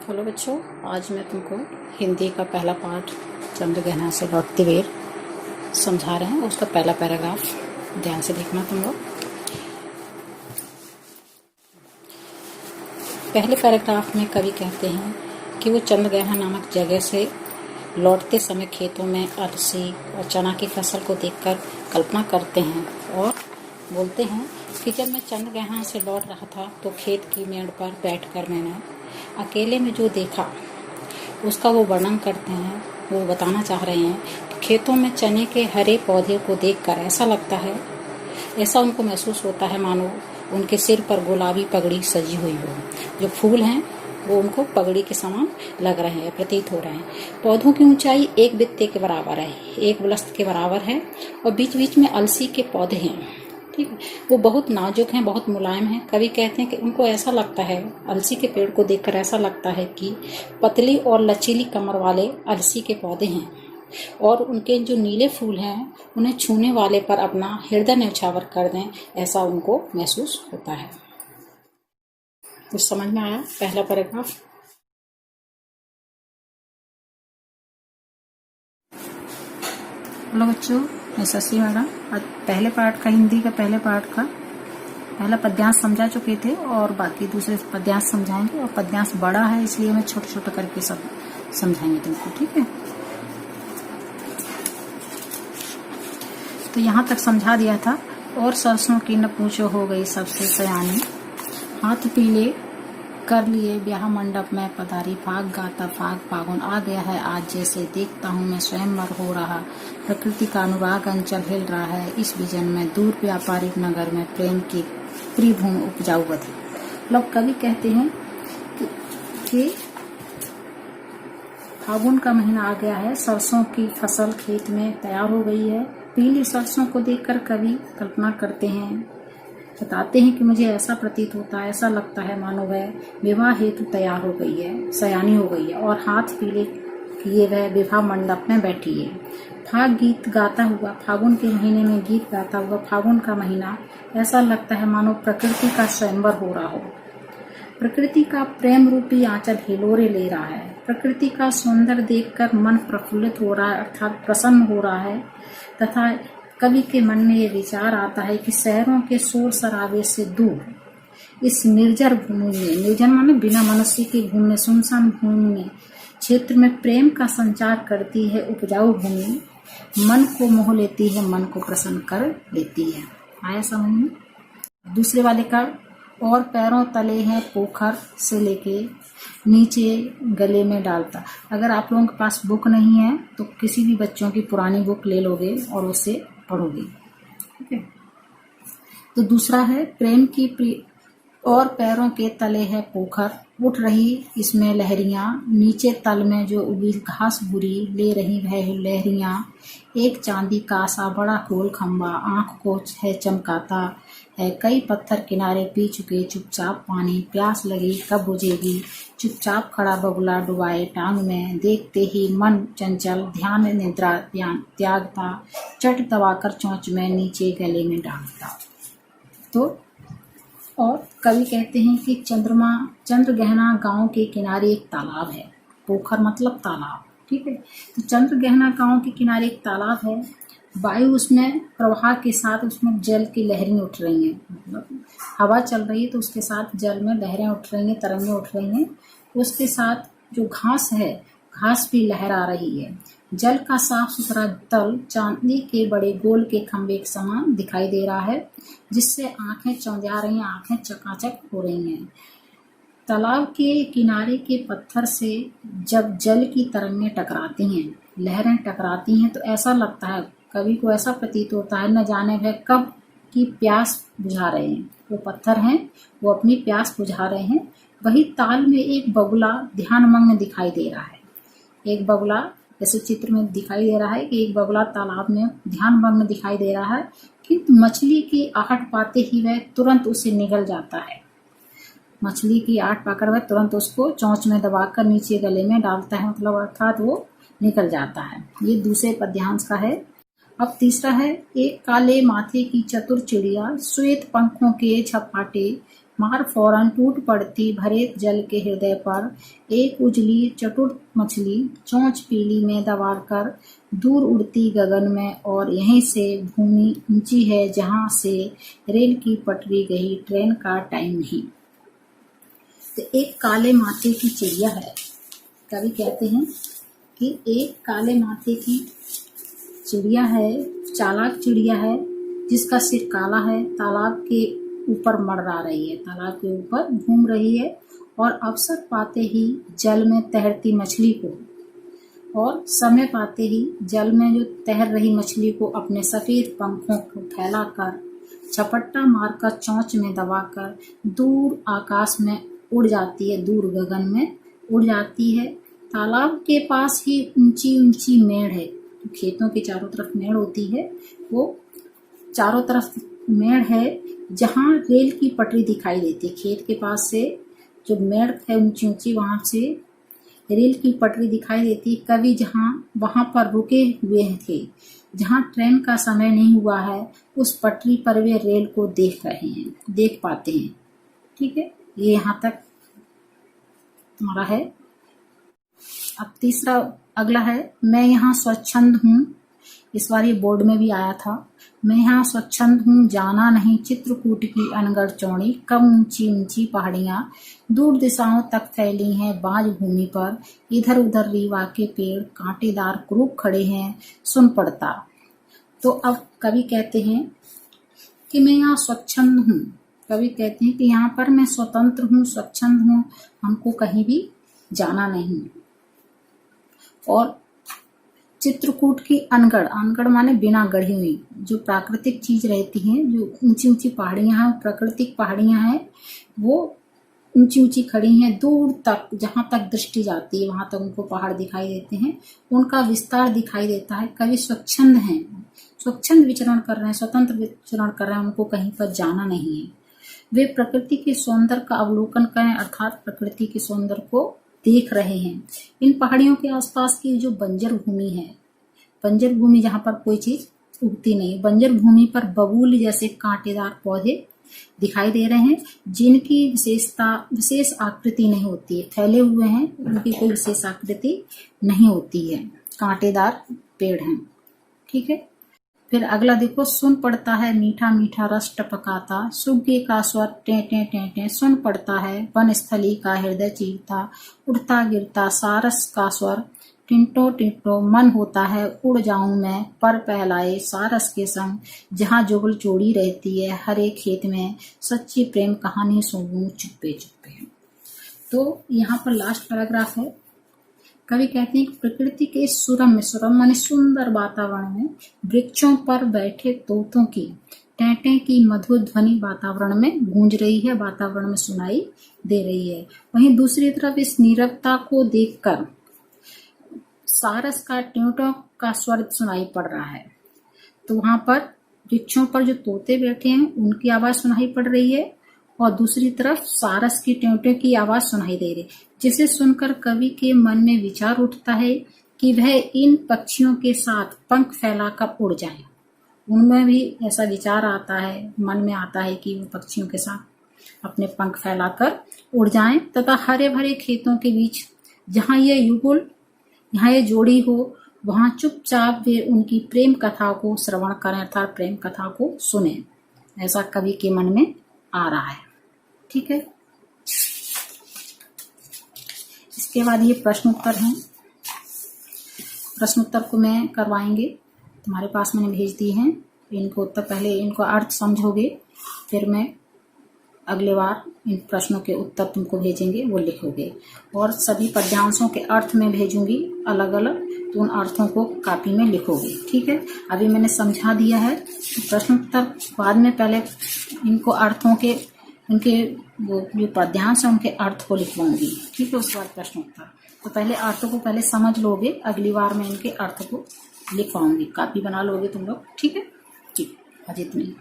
Hello बच्चों, आज मैं तुमको हिंदी का पहला पाठ चंद्रग्रहण से लौटते हुए समझा रहे हैं। उसका पहला पैराग्राफ ध्यान से देखना तुम लोग। पहले पैराग्राफ में कवि कहते हैं कि वो चंद्रग्रहण नामक जगह से लौटते समय खेतों में अलसी और चना की फसल को देखकर कल्पना करते हैं और बोलते हैं कि जब मैं चंद्रग्रहण से लौट रहा था तो खेत की मेड़ पर बैठकर मैंने अकेले में जो देखा उसका वो वर्णन करते हैं। वो बताना चाह रहे हैं कि खेतों में चने के हरे पौधे को देखकर ऐसा लगता है, ऐसा उनको महसूस होता है मानो उनके सिर पर गुलाबी पगड़ी सजी हुई हो। जो फूल हैं वो उनको पगड़ी के समान लग रहे हैं, प्रतीत हो रहे हैं। पौधों की ऊंचाई एक बित्ते के बराबर है, एक बलस्त के बराबर है और बीच बीच में अलसी के पौधे हैं। ठीक है, वो बहुत नाजुक हैं, बहुत मुलायम हैं। कवि कहते हैं कि उनको ऐसा लगता है, अलसी के पेड़ को देखकर ऐसा लगता है कि पतली और लचीली कमर वाले अलसी के पौधे हैं और उनके जो नीले फूल हैं उन्हें छूने वाले पर अपना हृदय न्यौछावर कर दें, ऐसा उनको महसूस होता है। कुछ समझ में आया पहला पैराग्राफ? हेलो बच्चों, मैं शशि मैडम। आज पहले पार्ट का, हिंदी का पहले पार्ट का पहला पद्यांश समझा चुके थे और बाकी दूसरे पद्यांश समझाएंगे। और पद्यांश बड़ा है इसलिए मैं छोटा छोटा करके सब समझाएंगे तुमको, ठीक है? तो यहाँ तक समझा दिया था। और सरसों की न पूछो हो गई सबसे सयानी, हाथ पीले कर लिए ब्याह मंडप में पधारी, फाग गाता फाग फागुन आ गया है आज, जैसे देखता हूँ मैं स्वयंवर हो रहा, प्रकृति का अनुराग अंचल हिल रहा है इस विजन में, दूर व्यापारिक नगर में प्रेम की प्रिय भूमि उपजाऊ बधी। लोग कवि कहते हैं कि फागुन का महीना आ गया है, सरसों की फसल खेत में तैयार हो गई है। पीली सरसों को देखकर कवि कल्पना करते हैं, बताते हैं कि मुझे ऐसा प्रतीत होता है, ऐसा लगता है मानो वह विवाह हेतु तैयार हो गई है, सयानी हो गई है और हाथ पीले किए वह विवाह मंडप में बैठी है। फाग गीत गाता हुआ, फागुन के महीने में गीत गाता हुआ फागुन का महीना, ऐसा लगता है मानो प्रकृति का स्वयंवर हो रहा हो। प्रकृति का प्रेम रूपी आंचल हिलोरे ले रहा है। प्रकृति का सौंदर्य देखकर मन प्रफुल्लित हो रहा है, अर्थात प्रसन्न हो रहा है। तथा कवि के मन में ये विचार आता है कि शहरों के शोर शराबे से दूर इस निर्जर भूमि में, निर्जन माने बिना मनुष्य की भूमि में, सुनसान भूमि में, क्षेत्र में प्रेम का संचार करती है उपजाऊ भूमि, मन को मोह लेती है, मन को प्रसन्न कर लेती है। आया समझ में? दूसरे वाले का, और पैरों तले है पोखर से लेके नीचे गले में डालता। अगर आप लोगों के पास बुक नहीं है तो किसी भी बच्चों की पुरानी बुक ले लोगे और उससे पढ़ोगे, ठीक है? तो दूसरा है प्रेम की और पैरों के तले है पोखर, उठ रही इसमें लहरियां, नीचे तल में जो उगी घास बुरी ले रही है लहरियां, एक चांदी का सा बड़ा गोल खंबा आंख को है चमकाता है, कई पत्थर किनारे पी चुके चुपचाप पानी, प्यास लगी कब बुझेगी, चुपचाप खड़ा बगुला डुबाए टांग में, देखते ही मन चंचल ध्यान निद्रा त्यागता, चट दबाकर चोंच में नीचे गले में डालता। तो और कवि कहते हैं कि चंद्रगहना गांव के किनारे एक तालाब है। पोखर मतलब तालाब, ठीक है? तो चंद्रगहना गांव के किनारे एक तालाब है। वायु उसमें प्रवाह के साथ उसमें जल की लहरें उठ रही हैं, मतलब हवा चल रही है तो उसके साथ जल में लहरें उठ रही हैं, तरंगें उठ रही हैं। उसके साथ जो घास है, घास भी लहरा रही है। जल का साफ सुथरा तल चांदी के बड़े गोल के खंभे के समान दिखाई दे रहा है, जिससे आंखें चौंधा रही हैं, आंखें चकाचक हो रही हैं। तालाब के किनारे के पत्थर से जब जल की तरंगें टकराती हैं, लहरें टकराती हैं, तो ऐसा लगता है, कवि को ऐसा प्रतीत होता है, न जाने वह कब की प्यास बुझा रहे हैं। वो पत्थर हैं, वो अपनी प्यास बुझा रहे हैं। वही ताल में एक बगुला ध्यानमग्न दिखाई दे रहा है। एक बगुला जैसे चित्र में दिखाई दे रहा है कि एक बगुला तालाब में ध्यानमग्न दिखाई दे रहा है, किंतु मछली की आहट पाते ही वह तुरंत उसे निगल जाता है। मछली की आहट पाकर वह तुरंत उसको चोंच में दबाकर नीचे गले में डालता है, मतलब अर्थात वो निकल जाता है। ये दूसरे पद्यांश का है। अब तीसरा है, एक काले माथे की चतुर चिड़िया, श्वेत पंखों के झपाटे, मार फौरन टूट पड़ती भरे जल के हृदय पर, एक उजली चतुर मछली चोंच पीली में दबाकर दूर उड़ती गगन में, और यहीं से भूमि ऊंची है जहां से रेल की पटरी गई, ट्रेन का टाइम नहीं। तो एक काले माथे की चिड़िया है। कवि कहते हैं कि एक काले माथे की चिड़िया है, चालाक चिड़िया है, जिसका सिर काला है, तालाब के ऊपर मंडरा रही है, तालाब के ऊपर घूम रही है, और अवसर पाते ही जल में तैरती मछली को, और समय पाते ही जल में जो तैर रही मछली को अपने सफेद पंखों को फैलाकर, झपट्टा मारकर चोंच में दबाकर दूर आकाश में उड़ जाती है, दूर गगन में उड़ जाती है। तालाब के पास ही ऊंची ऊंची मेड़ है, खेतों के चारों तरफ मेड़ होती है, वो चारों तरफ मेड़ है जहां रेल की पटरी दिखाई देती है। खेत के पास से जो मेड़ है ऊंची ऊंची, वहां से रेल की पटरी दिखाई देती। कवि वहां पर रुके हुए थे, जहां ट्रेन का समय नहीं हुआ है, उस पटरी पर वे रेल को देख रहे हैं, देख पाते हैं। ठीक है, ये यहाँ तक तुम्हारा है। अब तीसरा अगला है, मैं यहाँ स्वच्छंद हूँ। इस बार ये बोर्ड में भी आया था। मैं यहाँ स्वच्छंद हूँ, जाना नहीं चित्रकूट की अनगढ़ चौड़ी, कम ऊंची ऊंची पहाड़ियां दूर दिशाओं तक फैली हैं बाज भूमि पर, इधर उधर रीवा के पेड़ कांटेदार क्रूप खड़े हैं, सुन पड़ता। तो अब कवि कहते हैं कि मैं यहाँ स्वच्छंद हूँ। कवि कहते हैं कि यहाँ पर मैं स्वतंत्र हूँ, स्वच्छंद हूँ, हमको कहीं भी जाना नहीं। और चित्रकूट की अनगढ़, अनगढ़ माने बिना गढ़ी हुई, जो प्राकृतिक चीज रहती हैं, जो ऊंची ऊंची पहाड़ियां हैं, प्राकृतिक पहाड़ियां हैं, वो ऊंची ऊंची खड़ी हैं, दूर तक जहां तक दृष्टि जाती है वहां तक उनको पहाड़ दिखाई देते हैं, उनका विस्तार दिखाई देता है। कवि स्वच्छंद हैं, स्वच्छंद विचरण कर रहे हैं, स्वतंत्र विचरण कर रहे हैं, उनको कहीं पर जाना नहीं है। वे प्रकृति के सौंदर्य का अवलोकन करें, अर्थात प्रकृति के सौंदर्य को देख रहे हैं। इन पहाड़ियों के आसपास की जो बंजर भूमि है, बंजर भूमि जहां पर कोई चीज उगती नहीं, बंजर भूमि पर बबूल जैसे कांटेदार पौधे दिखाई दे रहे हैं, जिनकी विशेष आकृति नहीं होती है, फैले हुए हैं, उनकी कोई विशेष आकृति नहीं होती है, कांटेदार पेड़ हैं। ठीक है, फिर अगला देखो, सुन पड़ता है मीठा मीठा रस टपकाता, सुग्गे का स्वर टे टे टे टे, सुन पड़ता है वनस्थली का हृदय चीरता, उड़ता गिरता सारस का स्वर टिंटो टिंटो, मन होता है उड़ जाऊं मैं पर पहलाए सारस के संग, जहां जुगल जोड़ी रहती है हरे खेत में, सच्ची प्रेम कहानी सुनूं चुप्पे चुप्पे। तो यहाँ पर लास्ट पैराग्राफ है। कवि कहते हैं कि प्रकृति के सुरम्य, सुरम माने सुंदर वातावरण में वृक्षों पर बैठे तोतों की टेंटे की मधुर ध्वनि वातावरण में गूंज रही है, वातावरण में सुनाई दे रही है। वहीं दूसरी तरफ इस नीरवता को देखकर सारस का ट्यूटों का स्वर सुनाई पड़ रहा है। तो वहां पर वृक्षों पर जो तोते बैठे हैं उनकी आवाज सुनाई पड़ रही है, और दूसरी तरफ सारस की ट्यूटों की आवाज सुनाई दे रही, जिसे सुनकर कवि के मन में विचार उठता है कि वह इन पक्षियों के साथ पंख फैलाकर उड़ जाए। उनमें भी ऐसा विचार आता है, मन में आता है कि वो पक्षियों के साथ अपने पंख फैलाकर उड़ जाएं, तथा हरे भरे खेतों के बीच जहां ये युगल, यहाँ ये जोड़ी हो, वहां चुपचाप वे उनकी प्रेम कथा को श्रवण करें, अर्थात प्रेम कथा को सुने। ऐसा कवि के मन में आ रहा है। ठीक है, इसके बाद ये प्रश्न उत्तर हैं। प्रश्न उत्तर को मैं करवाएंगे, तुम्हारे पास मैंने भेज दिए हैं। इनको उत्तर, पहले इनको अर्थ समझोगे, फिर मैं अगले बार इन प्रश्नों के उत्तर तुमको भेजेंगे, वो लिखोगे। और सभी पद्यांशों के अर्थ में भेजूंगी अलग अलग, तो उन अर्थों को कॉपी में लिखोगे। ठीक है, अभी मैंने समझा दिया है, तो प्रश्न उत्तर बाद में पहले इनको अर्थों के, इनके वो जो पद्यांश है उनके अर्थ को लिखवाऊंगी। ठीक है, उसके बाद प्रश्न उत्तर। तो पहले अर्थों को पहले समझ लोगे, अगली बार मैं इनके अर्थ को लिखवाऊंगी, कॉपी बना लोगे तुम लोग। ठीक है, ठीक, आज इतनी।